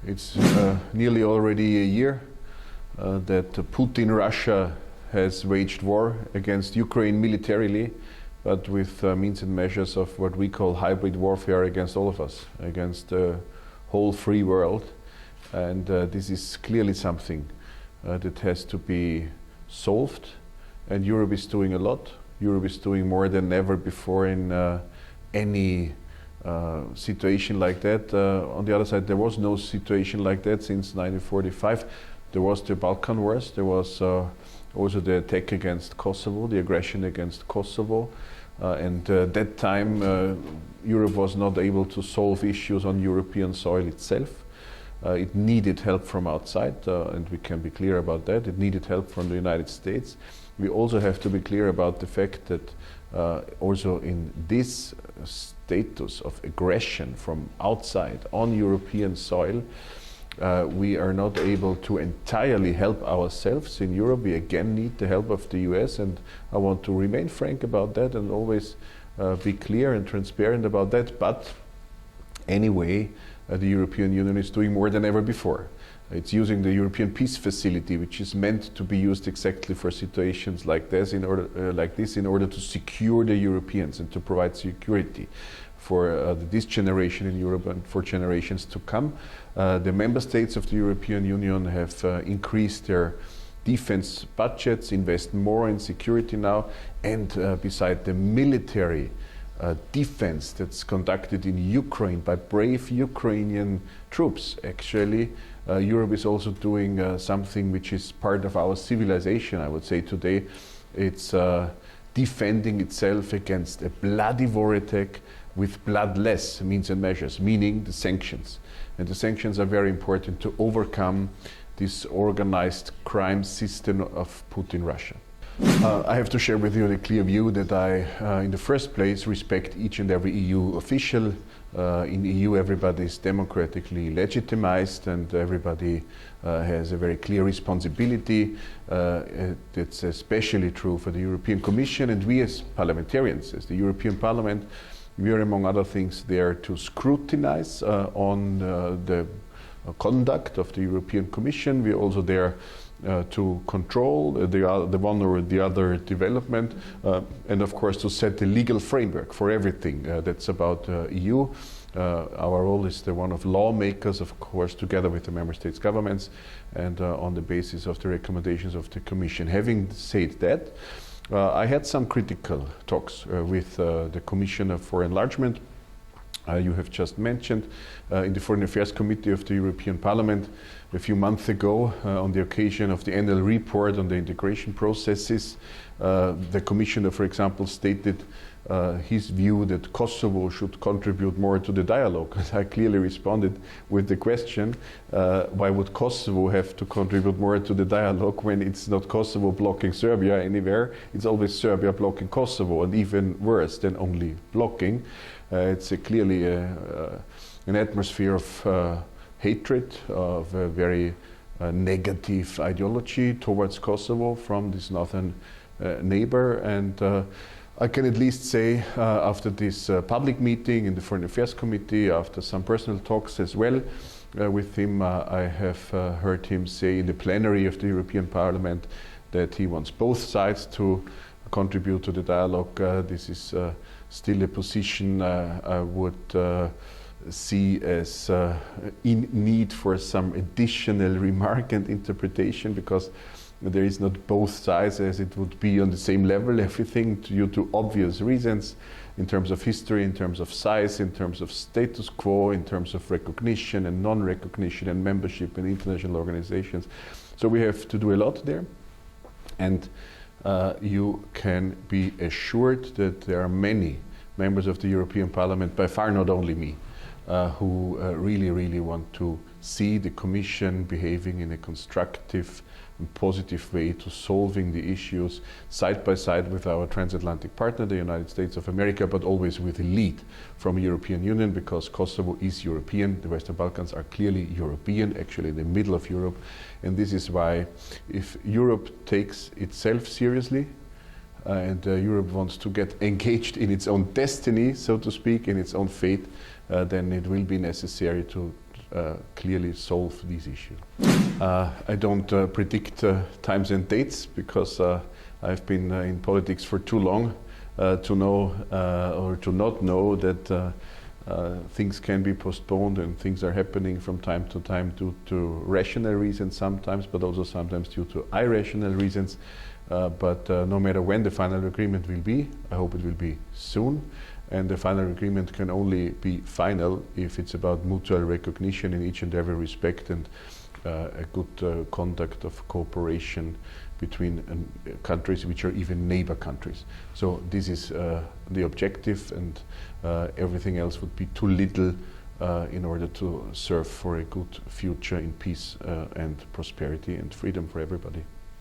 It's nearly already a year that Putin Russia has waged war against Ukraine militarily, but with means and measures of what we call hybrid warfare against all of us, against the whole free world. And this is clearly something that has to be solved, and Europe is doing a lot. Europe is doing more than ever before in any situation like that. On the other side, there was no situation like that since 1945. There was the Balkan Wars, there was also the attack against Kosovo, the aggression against Kosovo, and that time Europe was not able to solve issues on European soil itself. It needed help from outside, and we can be clear about that. It needed help from the United States. We also have to be clear about the fact that also in this status of aggression from outside on European soil, we are not able to entirely help ourselves in Europe. We again need the help of the US, and I want to remain frank about that and always be clear and transparent about that. But anyway, the European Union is doing more than ever before. It's using the European Peace Facility, which is meant to be used exactly for situations like this in order to secure the Europeans and to provide security for this generation in Europe and for generations to come. The member states of the European Union have increased their defense budgets, invest more in security now, and beside the military defense that's conducted in Ukraine by brave Ukrainian troops, actually, Europe is also doing something which is part of our civilization, I would say today. It's defending itself against a bloody war attack with bloodless means and measures, meaning the sanctions. And the sanctions are very important to overcome this organized crime system of Putin Russia. I have to share with you the clear view that I, in the first place, respect each and every EU official. In the EU, everybody is democratically legitimized, and everybody has a very clear responsibility. That's especially true for the European Commission, and we as parliamentarians, as the European Parliament, we are, among other things, there to scrutinize on the conduct of the European Commission. We are also there to control the one or the other development, and of course to set the legal framework for everything that's about EU. Our role is the one of lawmakers, of course, together with the member states' governments, and on the basis of the recommendations of the Commission. Having said that, I had some critical talks with the Commissioner for Enlargement. You have just mentioned in the Foreign Affairs Committee of the European Parliament a few months ago on the occasion of the annual report on the integration processes. The Commissioner, for example, stated his view that Kosovo should contribute more to the dialogue. I clearly responded with the question, why would Kosovo have to contribute more to the dialogue when it's not Kosovo blocking Serbia anywhere? It's always Serbia blocking Kosovo, and even worse than only blocking. It's clearly an atmosphere of hatred, of a very negative ideology towards Kosovo from this northern neighbor. And I can at least say, after this public meeting in the Foreign Affairs Committee, after some personal talks as well with him, I have heard him say in the plenary of the European Parliament that he wants both sides to contribute to the dialogue. This is still a position I would see as in need for some additional remark and interpretation, because there is not both sides as it would be on the same level, everything due to obvious reasons in terms of history, in terms of size, in terms of status quo, in terms of recognition and non-recognition and membership in international organizations. So we have to do a lot there, and you can be assured that there are many members of the European Parliament, by far not only me, who really want to see the Commission behaving in a constructive and positive way to solving the issues side by side with our transatlantic partner, the United States of America, but always with a lead from the European Union, because Kosovo is European. The Western Balkans are clearly European, actually in the middle of Europe. And this is why, if Europe takes itself seriously, and Europe wants to get engaged in its own destiny, so to speak, in its own fate, then it will be necessary to clearly solve these issues. I don't predict times and dates, because I've been in politics for too long to know or to not know that things can be postponed and things are happening from time to time due to rational reasons sometimes, but also sometimes due to irrational reasons. But no matter when the final agreement will be, I hope it will be soon. And the final agreement can only be final if it's about mutual recognition in each and every respect, and a good conduct of cooperation between countries which are even neighbor countries. So this is the objective, and everything else would be too little in order to serve for a good future in peace and prosperity and freedom for everybody.